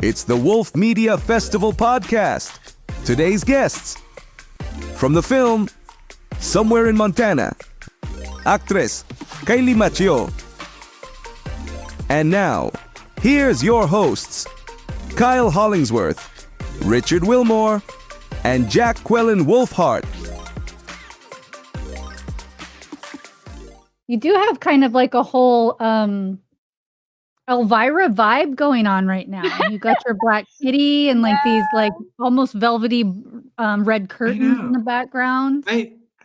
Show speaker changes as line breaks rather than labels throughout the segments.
It's the Wolf Media Festival podcast. Today's guests. From the film Somewhere in Montana, actress Kaleigh Macchio. And now, here's your hosts, Kyle Hollingsworth, Richard Wilmore, and Jacquelynn Wolfheart.
You do have kind of like a whole Elvira vibe going on right now. You got your black kitty and like these like almost velvety red curtains in the background.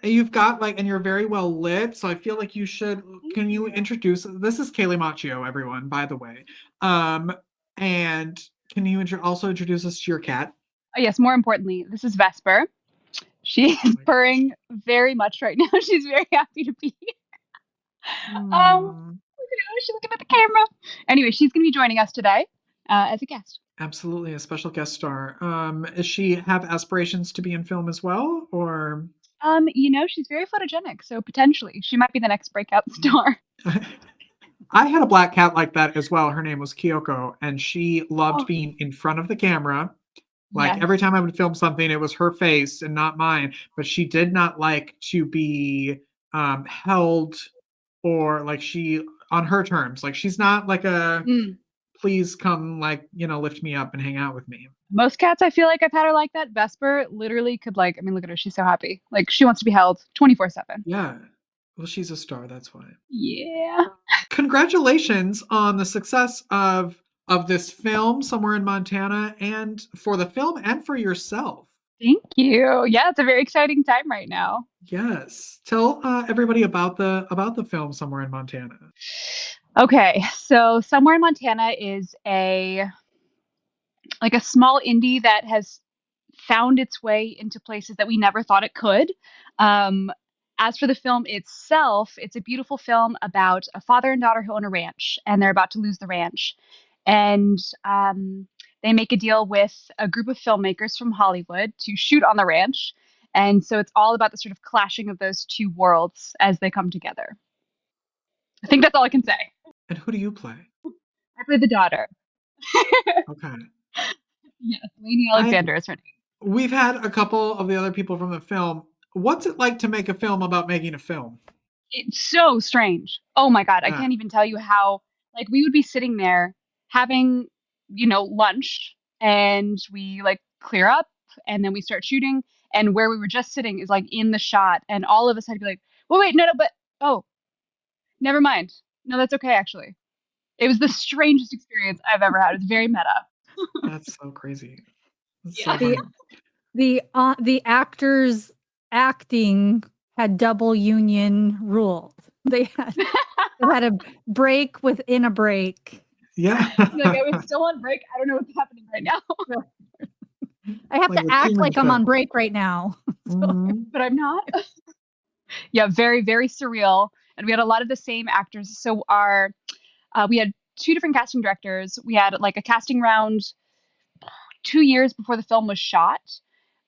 You've got like, and you're very well lit, so I feel like you should. Can you introduce? This is Kaleigh Macchio, everyone, by the way. And can you also introduce us to your cat?
Oh, yes, more importantly, this is Vesper. She is purring very much right now. She's very happy to be here. Look at her. She's looking at the camera. Anyway, she's going to be joining us today as a guest.
Absolutely, a special guest star. Does she have aspirations to be in film as well, or?
She's very photogenic, so potentially she might be the next breakout star.
I had a black cat like that as well. Her name was Kyoko, and she loved being in front of the camera. Like every time I would film something, it was her face and not mine. But she did not like to be held or like she on her terms. Like she's not like a please come lift me up and hang out with me.
Most cats, I feel like I've had her like that. Vesper literally could look at her. She's so happy. Like she wants to be held 24/7.
Yeah. Well, she's a star. That's why.
Yeah.
Congratulations on the success of this film, Somewhere in Montana, and for the film and for yourself.
Thank you. Yeah, it's a very exciting time right now.
Yes. Tell everybody about the film Somewhere in Montana.
Okay, so Somewhere in Montana is a small indie that has found its way into places that we never thought it could. As for the film itself, it's a beautiful film about a father and daughter who own a ranch, and they're about to lose the ranch. And they make a deal with a group of filmmakers from Hollywood to shoot on the ranch. And so it's all about the sort of clashing of those two worlds as they come together. I think that's all I can say.
And who do you play?
I play the daughter.
Okay.
Yes, Lainey Alexander is her name.
We've had a couple of the other people from the film. What's it like to make a film about making a film?
It's so strange. Oh my God. I can't even tell you how, we would be sitting there having, lunch, and we clear up and then we start shooting, and where we were just sitting is in the shot, and all of us had to be like, well, wait, no, but, oh, never mind. No, that's okay, actually. It was the strangest experience I've ever had. It's very meta.
That's so crazy.
The actors acting had double union rules. They had a break within a break.
Yeah.
I was still on break. I don't know what's happening right now.
I have to act like I'm on break right now.
But I'm not. Yeah, very, very surreal. And we had a lot of the same actors. So we had two different casting directors. We had a casting round 2 years before the film was shot.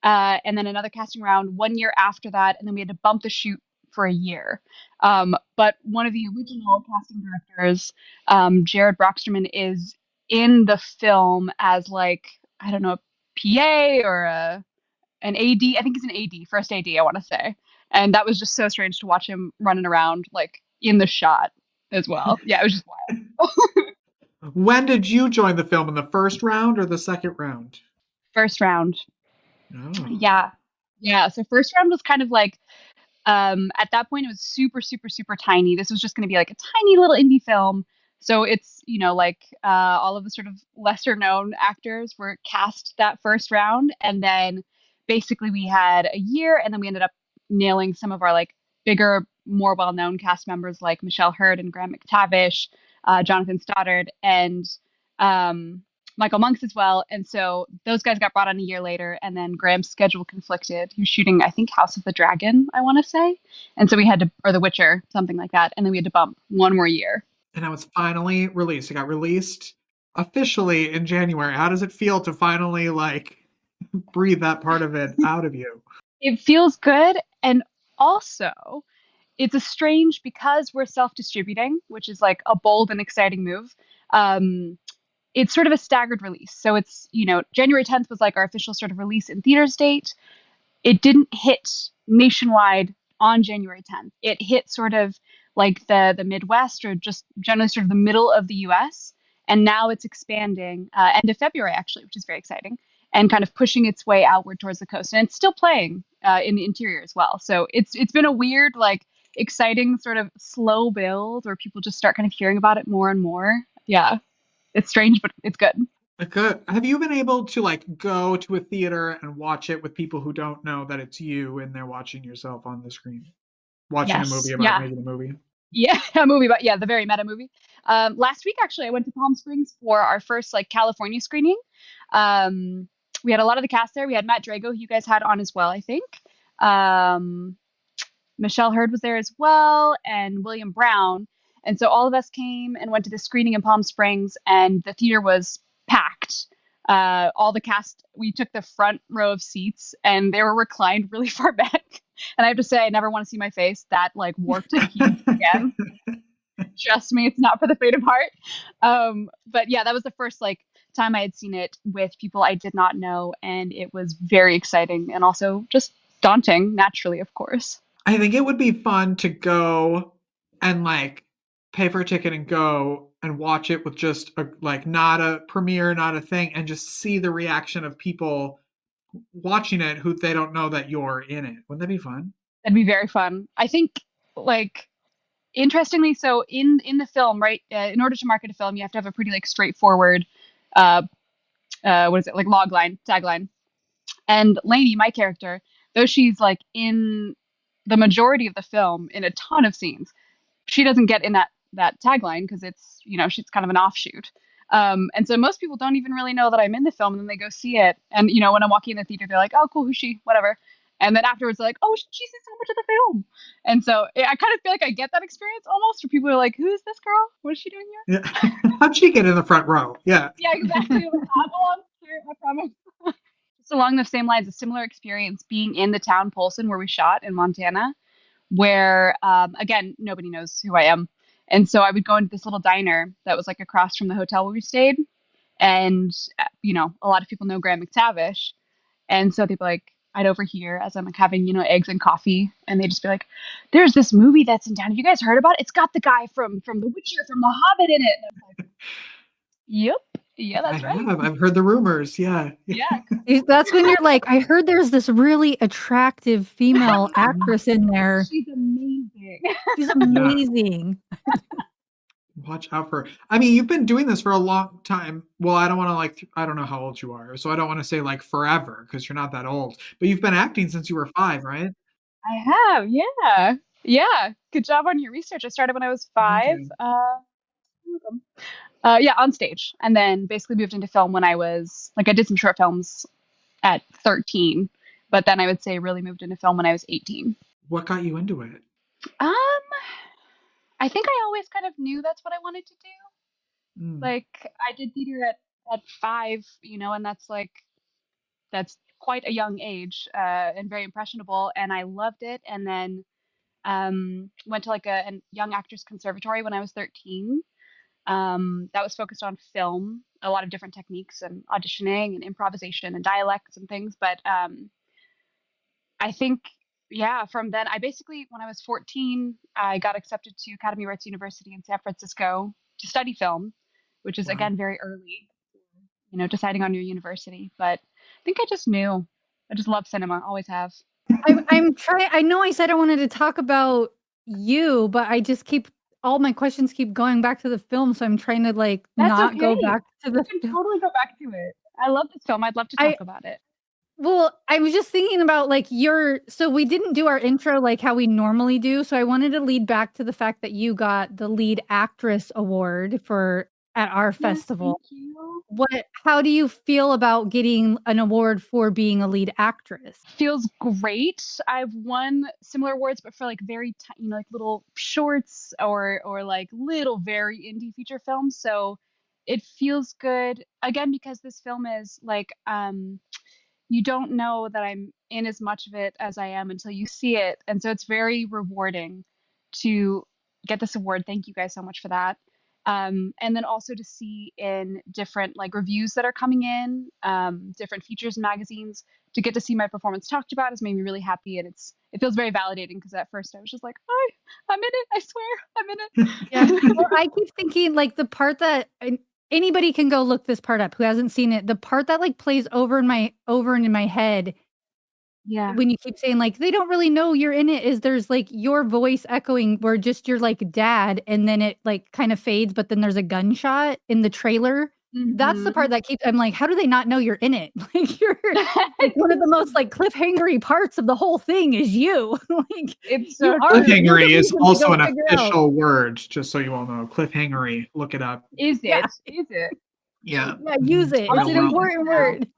And then another casting round 1 year after that. And then we had to bump the shoot for a year. But one of the original casting directors, Jared Brocksterman, is in the film as I don't know, a PA or an AD. I think he's an AD, first AD, I want to say. And that was just so strange to watch him running around in the shot as well. Yeah, it was just wild.
When did you join the film? In the first round or the second round?
First round.
Oh.
Yeah. So first round was kind of at that point it was super, super, super tiny. This was just going to be a tiny little indie film. So it's, all of the sort of lesser known actors were cast that first round. And then basically we had a year, and then we ended up nailing some of our bigger, more well-known cast members like Michelle Hurd and Graham McTavish, Jonathan Stoddard, and Michael Monks as well. And so those guys got brought on a year later, and then Graham's schedule conflicted. He was shooting, I think, House of the Dragon, I want to say. And so we had to, or The Witcher, something like that. And then we had to bump one more year.
And now it's finally released. It got released officially in January. How does it feel to finally breathe that part of it out of you?
It feels good. And also it's a strange, because we're self-distributing, which is a bold and exciting move. it's sort of a staggered release. So it's, January 10th was like our official sort of release in theaters date. It didn't hit nationwide on January 10th. It hit sort of like the Midwest, or just generally sort of the middle of the US. And now it's expanding end of February, actually, which is very exciting, and kind of pushing its way outward towards the coast. And it's still playing in the interior as well. So it's been a weird, like, exciting sort of slow build where people just start kind of hearing about it more and more. Yeah, it's strange, but it's good.
Good. Have you been able to like go to a theater and watch it with people who don't know that it's you and they're watching yourself on the screen, watching a movie about making a movie?
Yeah, a movie about the very meta movie. Last week, actually, I went to Palm Springs for our first like California screening. We had a lot of the cast there. We had Matt Drago, who you guys had on as well, I think. Michelle Hurd was there as well, and William Brown. And so all of us came and went to the screening in Palm Springs, and the theater was packed. All the cast, we took the front row of seats, and they were reclined really far back. And I have to say, I never want to see my face that like warped and heaved again. Trust me, it's not for the faint of heart. But yeah, that was the first like time I had seen it with people I did not know, and it was very exciting and also just daunting, naturally, of course.
I think it would be fun to go and like pay for a ticket and go and watch it with just not a premiere, not a thing, and just see the reaction of people watching it who they don't know that you're in it. Wouldn't that be fun? That'd
be very fun. I think, like, interestingly, so in the film, right, in order to market a film, you have to have a pretty like straightforward, what is it, like tagline. And Lainey, my character, though she's like in the majority of the film in a ton of scenes, she doesn't get in that tagline because it's, she's kind of an offshoot. And so most people don't even really know that I'm in the film, and then they go see it. And, when I'm walking in the theater, they're like, oh, cool, who's she? Whatever. And then afterwards, they're like, oh, she's in so much of the film. And so I kind of feel like I get that experience almost, where people are like, who is this girl? What is she doing here?
Yeah. How'd she get in the front row? Yeah.
Yeah, exactly. I belong here, I promise. Just along the same lines, a similar experience being in the town Polson where we shot in Montana, where, again, nobody knows who I am. And so I would go into this little diner that was like across from the hotel where we stayed. And, a lot of people know Graham McTavish. And so they'd be like, I'd overhear as I'm like having, eggs and coffee. And they'd just be like, there's this movie that's in town. Have you guys heard about it? It's got the guy from The Witcher, from The Hobbit in it. And I'm like, yep. Yeah, that's right.
I've heard the rumors. Yeah.
Yeah.
That's when you're like, I heard there's this really attractive female actress in there.
She's amazing.
She's amazing.
Watch out for her. I mean, you've been doing this for a long time. Well, I don't want to I don't know how old you are, so I don't want to say like forever because you're not that old. But you've been acting since you were 5, right?
I have, yeah. Yeah. Good job on your research. I started when I was 5. On stage, and then basically moved into film when I was I did some short films at 13, but then I would say really moved into film when I was 18.
What got you into it?
I think I always kind of knew that's what I wanted to do. Like, I did theater at 5, and that's quite a young age, and very impressionable, and I loved it. And then went to a young actors conservatory when I was 13. That was focused on film, a lot of different techniques and auditioning and improvisation and dialects and things. But I think, from then, I basically, when I was 14, I got accepted to Academy Arts University in San Francisco to study film, which is, again, very early, deciding on your university. But I think I just knew. I just love cinema, always have.
I'm trying. I know I said I wanted to talk about you, but I just all my questions keep going back to the film, so I'm trying to
That's
not
okay.
go back to the
You can totally go back to it. I love this film. I'd love to talk about it.
Well, I was just thinking about so we didn't do our intro like how we normally do, so I wanted to lead back to the fact that you got the lead actress award at our festival.
Thank you.
How do you feel about getting an award for being a lead actress?
Feels great. I've won similar awards, but for very tiny, little shorts or little very indie feature films. So it feels good again because this film is you don't know that I'm in as much of it as I am until you see it, and so it's very rewarding to get this award. Thank you guys so much for that. And then also to see in different like reviews that are coming in, different features and magazines, to get to see my performance talked about has made me really happy. And it feels very validating because at first I was just like, oh, I'm in it. I swear I'm in it.
Yeah. Well, I keep thinking like the part that anybody can go look this part up who hasn't seen it. The part that like plays over in my head
Yeah.
when you keep saying like they don't really know you're in it, is there's like your voice echoing where just you're like dad, and then it like kind of fades, but then there's a gunshot in the trailer. That's the part that keeps, I'm like, how do they not know you're in it? Like you're like one of the most like cliffhangery parts of the whole thing is you. Like
It's
you
so
are you're the
Cliffhangery is
reason to
also
go
an
figure out.
official word, just so you all know. Cliffhangery. Look it up.
Is it?
Yeah.
Is it?
Yeah.
Yeah, use it. It's
Real
an
world.
important word.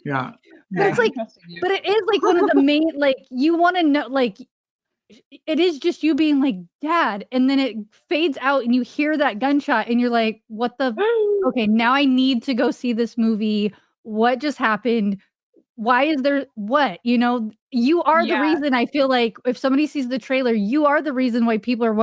Yeah.
But it's like,
Trusting you.
but it is like one of the main, like you want to know, like it is just you being like dad, and then it fades out and you hear that gunshot and you're like, what the, okay, now I need to go see this movie. What just happened? Why is there what? You know, you are the
Yeah.
reason. I feel like if somebody sees the trailer, you are the reason why people are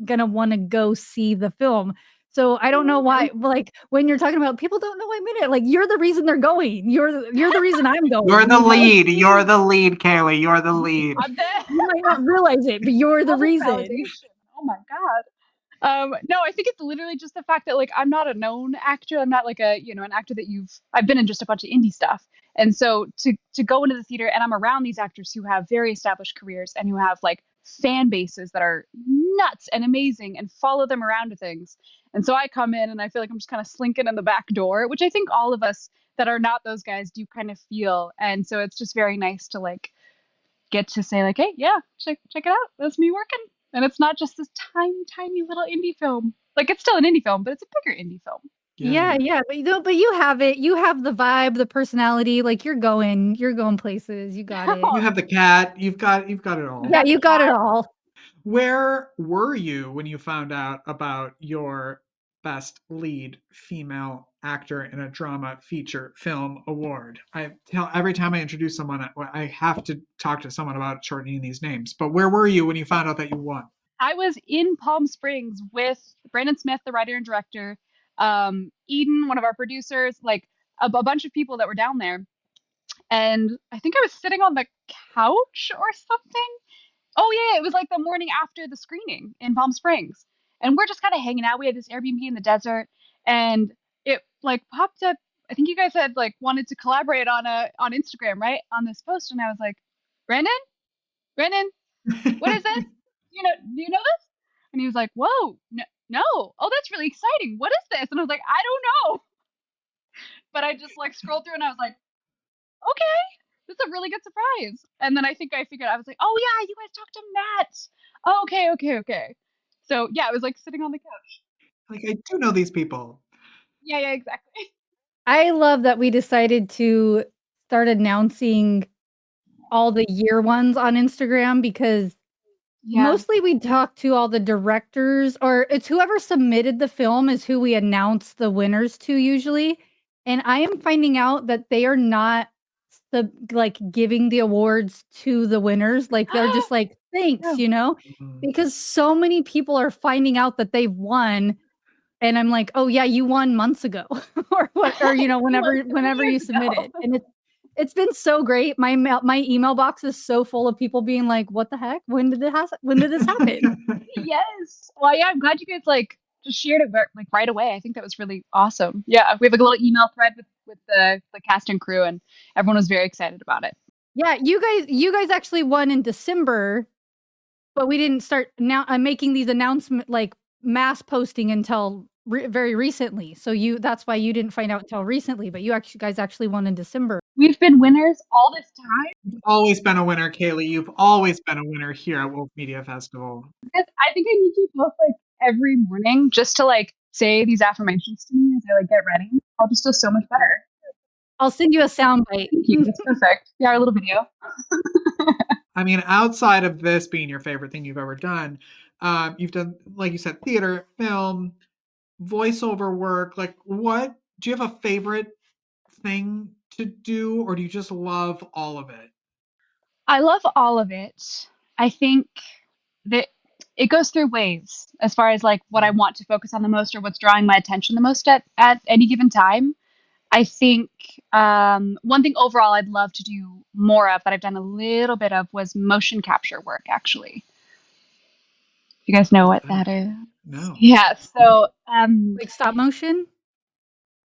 gonna want to go see the film. So I don't know why, like when you're talking about people don't know I'm in it, like you're the reason they're going. You're the reason I'm going.
You're the
you know?
lead. You're the lead, Kaleigh. You're the lead.
I'm there.
You might not realize it, but you're the
All this
reason.
validation. Oh my god. No, I think it's literally just the fact that like I'm not a known actor. I'm not like a, an actor that I've been in just a bunch of indie stuff. And so to go into the theater and I'm around these actors who have very established careers and who have like fan bases that are nuts and amazing and follow them around to things. And so I come in and I feel like I'm just kind of slinking in the back door, which I think all of us that are not those guys do kind of feel. And so it's just very nice to like get to say like, hey, yeah, check it out. That's me working. And it's not just this tiny little indie film. Like it's still an indie film, but it's a bigger indie film.
Yeah, but you have it. You have the vibe, the personality. Like you're going places. You got it.
You have the cat. You've got it all.
Yeah, you got it all.
Where were you when you found out about your Best Lead Female Actor in a Drama Feature Film Award? Every time I introduce someone, I have to talk to someone about shortening these names. But where were you when you found out that you won?
I was in Palm Springs with Brandon Smith, the writer and director, Eden, one of our producers, like a bunch of people that were down there. And I think I was sitting on the couch or something. Oh yeah, it was like the morning after the screening in Palm Springs. And we're just kind of hanging out. We had this Airbnb in the desert and it like popped up. I think you guys had like wanted to collaborate on Instagram, right? On this post. And I was like, Brandon, what is this? Do you know this? And he was like, whoa, no. Oh, that's really exciting. What is this? And I was like, I don't know. But I just like scrolled through and I was like, okay, this is a really good surprise. And then I think I figured, I was like, oh yeah, you guys talked to Matt. Oh, okay. So yeah, I was like sitting on the couch.
Like, I do know these people.
Yeah, exactly.
I love that we decided to start announcing all the year ones on Instagram because mostly we talk to all the directors, or it's whoever submitted the film is who we announce the winners to usually. And I am finding out that they are not giving the awards to the winners. Like they're just like, thanks, because so many people are finding out that they've won. And I'm like, oh yeah, you won months ago or what, or, whenever you submitted. And it's been so great. My email box is so full of people being like, what the heck? When did this happen?
Yes. Well, yeah, I'm glad you guys like just shared it like right away. I think that was really awesome. Yeah, we have a little email thread with the cast and crew, and everyone was very excited about it.
Yeah, you guys actually won in December, but we didn't start now making these announcements like mass posting until very recently. So that's why you didn't find out until recently, but you guys actually won in December.
We've been winners all this time.
You've always been a winner, Kaleigh. You've always been a winner here at Wolf Media Festival.
Because I think I need you both like every morning just to like say these affirmations to me as I like get ready. I'll just feel so much better.
I'll send you a sound bite.
Thank you. That's perfect. Yeah, our little video.
I mean, outside of this being your favorite thing you've ever done, you've done, like you said, theater, film, voiceover work. Like, do you have a favorite thing to do, or do you just love all of it?
I love all of it. I think that it goes through waves as far as like what I want to focus on the most or what's drawing my attention the most at any given time. I think one thing overall I'd love to do more of, but I've done a little bit of, was motion capture work, actually. You guys know what that is?
No.
Yeah. So
Like stop motion?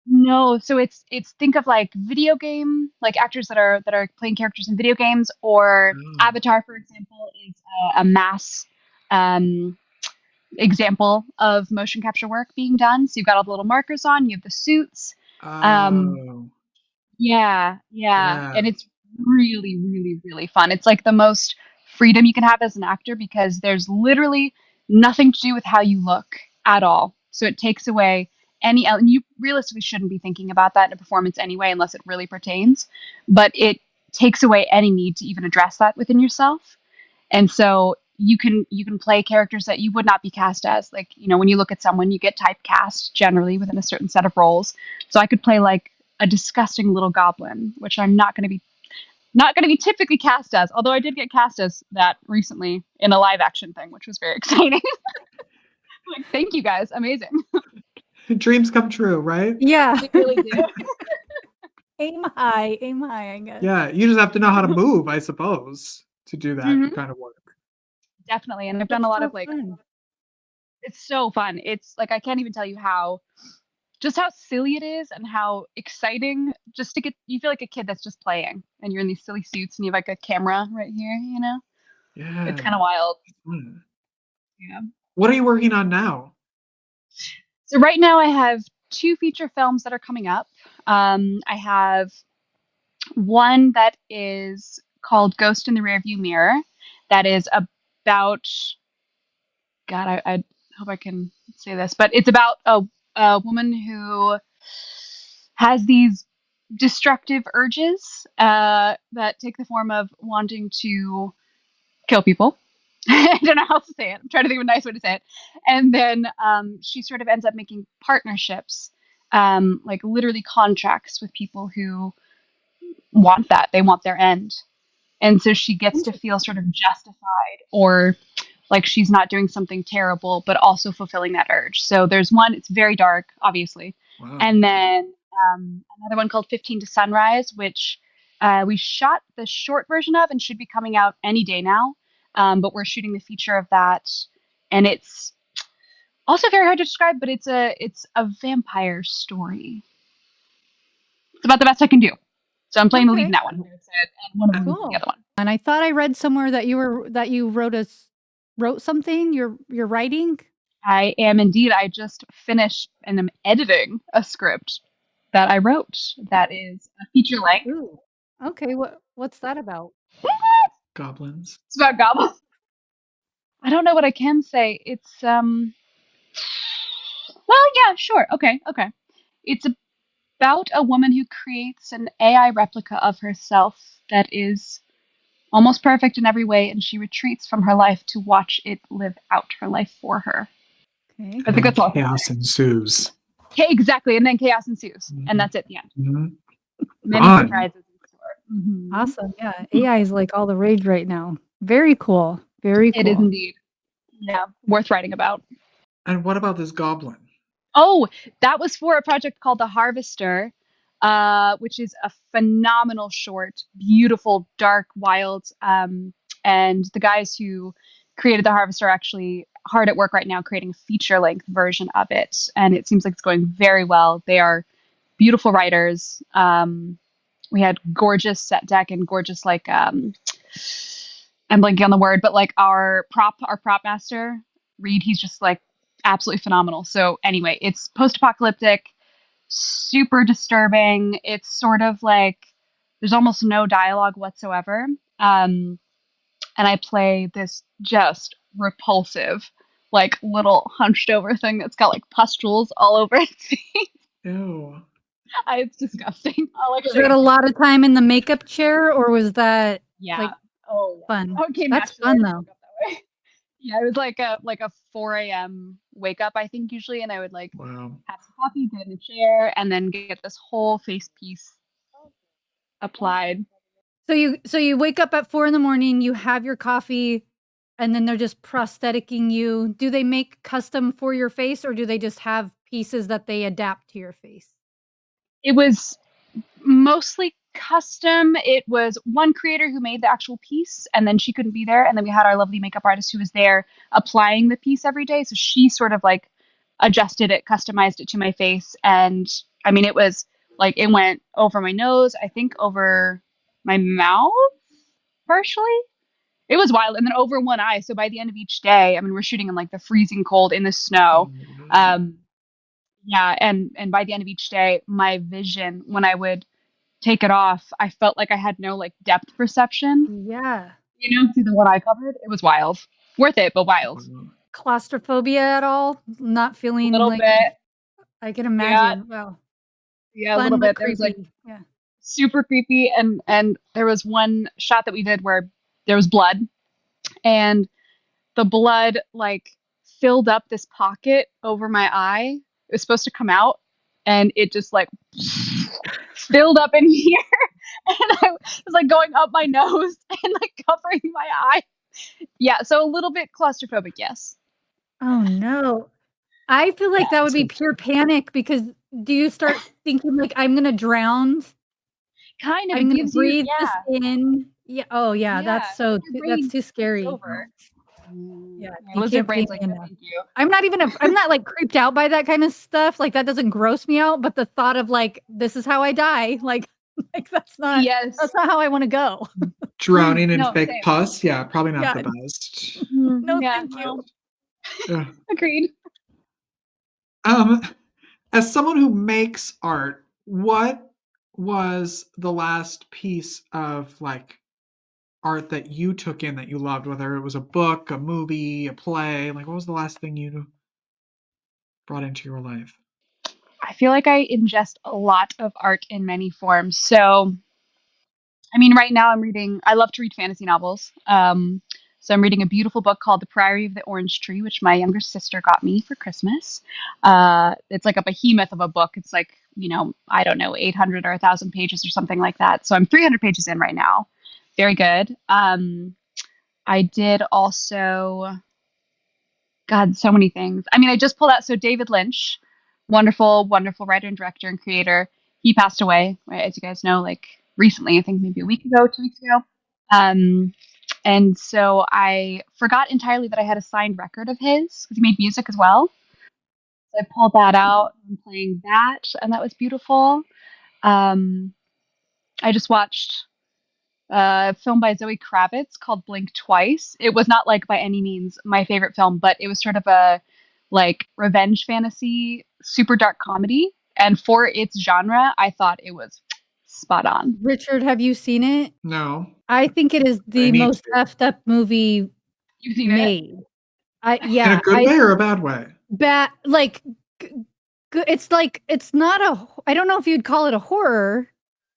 no, so it's think of like video game, like actors that are playing characters in video games, or
Oh.
Avatar, for example, is a mass example of motion capture work being done. So you've got all the little markers on, you have the suits.
Oh.
Yeah,
Yeah.
and it's really, really, really fun. It's like the most freedom you can have as an actor because there's literally nothing to do with how you look at all. So it takes away and you realistically shouldn't be thinking about that in a performance anyway, unless it really pertains. But it takes away any need to even address that within yourself. And so you can play characters that you would not be cast as. Like, when you look at someone, you get typecast generally within a certain set of roles. So I could play like a disgusting little goblin, which I'm not going to be typically cast as, although I did get cast as that recently in a live action thing, which was very exciting. Like, thank you guys. Amazing.
Dreams come true, right?
Yeah.
They really do.
Aim high, I guess.
Yeah, you just have to know how to move, I suppose, to do that
Mhm.
kind of work.
Definitely. And I've done a lot of like,
fun.
it's so fun. It's like, I can't even tell you how silly it is and how exciting just to you feel like a kid that's just playing and you're in these silly suits and you have like a camera right here,
Yeah.
It's kind of wild.
Fun.
Yeah.
What are you working on now?
So right now I have 2 feature films that are coming up. I have one that is called Ghost in the Rearview Mirror that is about, God, I hope I can say this, but it's about a woman who has these destructive urges that take the form of wanting to kill people. I don't know how to say it. I'm trying to think of a nice way to say it. And then she sort of ends up making partnerships, like literally contracts with people who want that. They want their end. And so she gets to feel sort of justified or like she's not doing something terrible, but also fulfilling that urge. So there's one, it's very dark, obviously.
Wow.
And then another one called 15 to Sunrise, which we shot the short version of and should be coming out any day now. But we're shooting the feature of that. And it's also very hard to describe, but it's a vampire story. It's about the best I can do. So I'm playing the lead in that one. And one of them is the other one.
And I thought I read somewhere that you wrote something. You're writing.
I am indeed. I just finished and am editing a script that I wrote that is a feature length.
Ooh. Okay, what's that about?
Goblins.
It's about goblins. I don't know what I can say. It's well, yeah, sure. Okay. It's about a woman who creates an AI replica of herself that is almost perfect in every way, and she retreats from her life to watch it live out her life for her.
Okay.
I think that's all.
Chaos ensues.
Okay, exactly, and then chaos ensues, and that's it. The end.
Mm-hmm.
Many
Fun.
surprises in store. Mm-hmm.
Awesome. Yeah, AI is like all the rage right now. Very cool. Very cool.
It is indeed. Yeah, worth writing about.
And what about this goblin?
Oh, that was for a project called The Harvester, which is a phenomenal short, beautiful, dark, wild. And the guys who created The Harvester are actually hard at work right now creating a feature-length version of it. And it seems like it's going very well. They are beautiful writers. We had gorgeous set deck and gorgeous, like, I'm blanking on the word, but like our prop master, Reed, he's just like absolutely phenomenal. So anyway, it's post-apocalyptic, super disturbing. It's sort of like there's almost no dialogue whatsoever. And I play this just repulsive, like little hunched over thing that's got like pustules all over its face.
Ew.
It's disgusting.
Was that a lot of time in the makeup chair, or was that
Yeah.
fun?
Okay,
That's fun though.
Yeah, it was like a 4 a.m. wake up, I think, usually, and I would like
Wow.
have some coffee, get in a chair, and then get this whole face piece applied.
So you wake up at 4 a.m, you have your coffee, and then they're just prostheticing you. Do they make custom for your face, or do they just have pieces that they adapt to your face?
It was mostly custom. It was one creator who made the actual piece, and then she couldn't be there. And then we had our lovely makeup artist who was there applying the piece every day. So she sort of like adjusted it, customized it to my face. And I mean, it was like it went over my nose, I think over my mouth partially. It was wild. And then over one eye. So by the end of each day, I mean, we're shooting in like the freezing cold in the snow. Yeah, and by the end of each day, my vision, when I would take it off, I felt like I had no like depth perception.
Yeah.
Through the one eye covered. It was wild. Worth it, but wild.
Claustrophobia at all? Not
A
feeling
little
like
bit.
I can imagine. Well,
Yeah, a
fun
little
but
bit. There was like
creepy. Yeah.
super creepy, and there was one shot that we did where there was blood, and the blood like filled up this pocket over my eye. It was supposed to come out, and it just like filled up in here, and I was like going up my nose and like covering my eye. Yeah, so a little bit claustrophobic, yes.
Oh no. I feel like that would be
Sounds
pure panic, because do you start thinking like I'm gonna drown?
Kind of.
I'm
It
gonna
gives you,
breathe this
yeah.
in. Yeah. Oh yeah,
Yeah.
that's so
Your
that's
brain
too scary.
over.
Yeah,
Yeah,
you
lizard
can't
brains
pay
like
me
that.
enough.
Thank you.
I'm not like creeped out by that kind of stuff. Like that doesn't gross me out, but the thought of like this is how I die, like that's not
Yes.
how I want to go.
Drowning in
No,
fake
same.
pus? Yeah, probably not
Yeah.
the best.
No,
Yeah,
thank you.
well,
Yeah.
agreed.
As someone who makes art, what was the last piece of like art that you took in that you loved, whether it was a book, a movie, a play? Like, what was the last thing you brought into your life?
I feel like I ingest a lot of art in many forms. So, I mean, right now I love to read fantasy novels. So I'm reading a beautiful book called The Priory of the Orange Tree, which my younger sister got me for Christmas. It's like a behemoth of a book. It's like, I don't know, 800 or 1,000 pages or something like that. So I'm 300 pages in right now. Very good. I did also, God, so many things. I mean, I just pulled out, so David Lynch, wonderful, wonderful writer and director and creator. He passed away, right, as you guys know, like recently, I think maybe a week ago, 2 weeks ago. And so I forgot entirely that I had a signed record of his, because he made music as well. So I pulled that out and playing that, and that was beautiful. I just watched a film by Zoe Kravitz called Blink Twice. It was not like by any means my favorite film, but it was sort of a like revenge fantasy, super dark comedy. And for its genre, I thought it was spot on.
Richard, have you seen it?
No.
I think it is
I
the
need
most
to.
effed up movie
You've seen it?
made.
In a good way or a bad way?
Bad, like it's like it's not a. I don't know if you'd call it a horror,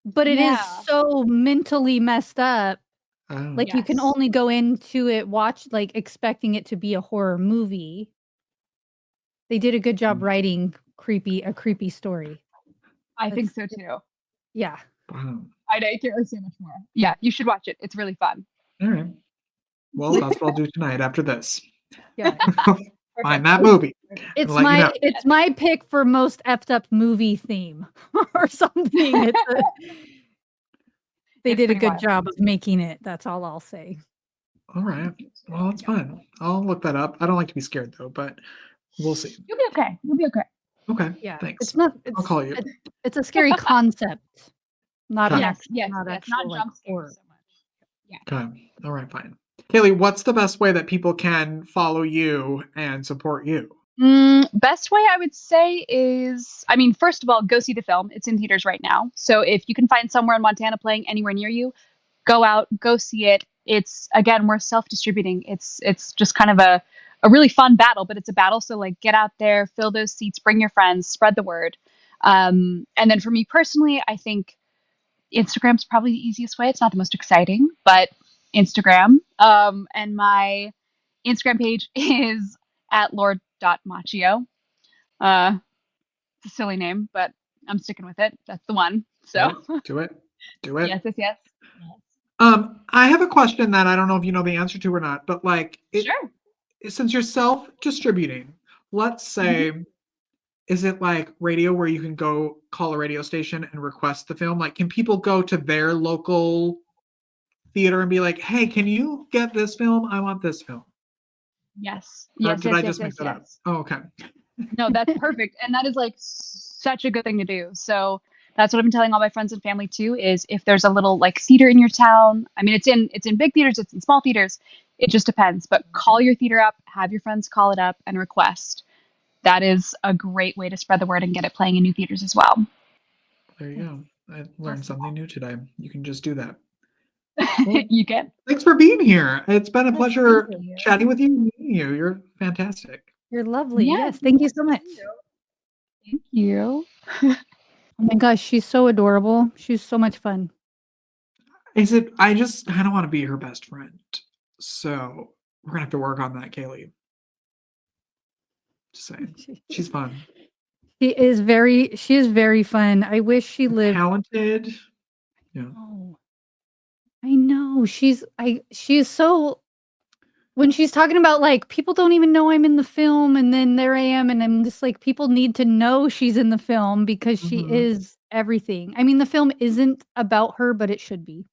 but it is
Yeah.
so mentally messed up.
Oh.
Like you can
Yes.
only go into it like expecting it to be a horror movie. They did a good job writing a creepy story.
I think so too.
Yeah.
Wow.
I can't really say much more. Yeah, you should watch it. It's really fun.
All right. Well, that's what I'll do tonight after this.
Yeah.
Find that movie.
It's
I'll let you know.
it's my pick for most effed up movie theme or something. They did a good job of making it. That's all I'll say.
All right. Well, that's fine. I'll look that up. I don't like to be scared though, but we'll see.
You'll be okay. You'll be okay.
Okay.
Yeah.
Thanks.
It's not.
I'll call you.
It's a scary concept, not an
Okay.
actual, not
not
like,
jump
horror.
scares so much.
Okay. All right. Fine. Kaleigh, what's the best way that people can follow you and support you?
Best way I would say is, I mean, first of all, go see the film. It's in theaters right now. So if you can find somewhere in Montana playing anywhere near you, go out, go see it. It's, again, we're self-distributing. It's just kind of a really fun battle, but it's a battle. So like get out there, fill those seats, bring your friends, spread the word. And then for me personally, I think Instagram's probably the easiest way. It's not the most exciting, but Instagram. And my Instagram page is at lord.macchio. It's a silly name, but I'm sticking with it. That's the one. So
Do it. Do it.
yes.
I have a question that I don't know if you know the answer to or not, but like,
Sure.
since you're self-distributing, let's say, is it like radio where you can go call a radio station and request the film? Like, can people go to their local theater and be like, hey, can you get this film? I want this film.
Yes.
Or
Yes.
did
Yes.
I
Yes.
just
Yes.
make that up?
Yes.
Oh, okay.
No, that's perfect. And that is like such a good thing to do. So that's what I've been telling all my friends and family too, is if there's a little like theater in your town. I mean, it's in big theaters, it's in small theaters. It just depends. But call your theater up, have your friends call it up and request. That is a great way to spread the word and get it playing in new theaters as well.
There you go. I learned something new today. You can just do that.
You can.
Thanks for being here. It's been a
Yes,
pleasure
thank you.
chatting with you, meeting you. You're fantastic.
You're lovely.
Yeah,
Yes. Thank you so much.
Thank you.
Oh my gosh, she's so adorable. She's so much fun.
I just kind of want to be her best friend. So we're gonna have to work on that, Kaleigh. Just saying. She's fun.
She is very fun. I wish she lived.
Talented. Yeah.
Oh, I know. She is so, when she's talking about like people don't even know I'm in the film, and then there I am, and I'm just like, people need to know she's in the film because she is everything. I mean, the film isn't about her, but it should be.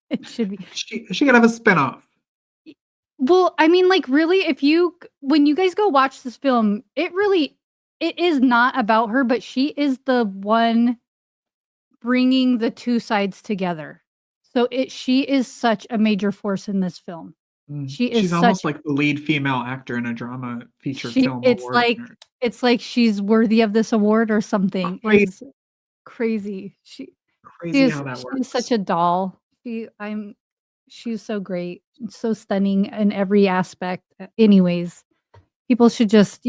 It should be.
She could have a spinoff.
Well, I mean, like, really, when you guys go watch this film, it is not about her, but she is the one bringing the two sides together. So she is such a major force in this film.
She's almost like the lead female actor in a drama feature film.
It's like she's worthy of this award or something. It's crazy.
Crazy how that works.
She's such a doll. She's so great, so stunning in every aspect. Anyways, people should just,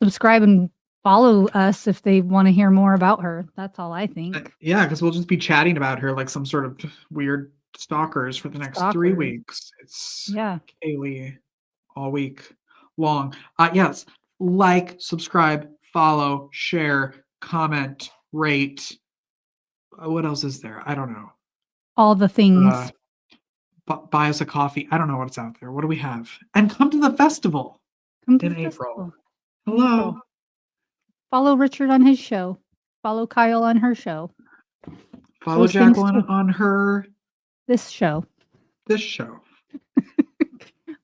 subscribe and follow us if they want to hear more about her. That's all I think.
Yeah, because we'll just be chatting about her like some sort of weird stalkers for the next 3 weeks. It's Kaleigh all week long. Yes, like, subscribe, follow, share, comment, rate. What else is there? I don't know.
All the things.
Buy us a coffee. I don't know what's out there. What do we have? And come to the festival in April. Hello.
Follow Richard on his show. Follow Kyle on her show.
Follow Jacquelynn on
this show.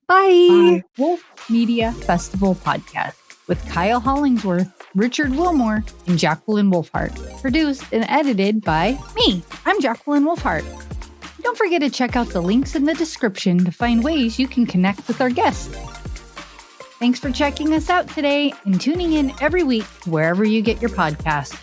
Bye.
Wolf Media Festival Podcast with Kyle Hollingsworth, Richard Wilmore, and Jacquelynn Wolfheart. Produced and edited by me. I'm Jacquelynn Wolfheart. Don't forget to check out the links in the description to find ways you can connect with our guests. Thanks for checking us out today and tuning in every week wherever you get your podcasts.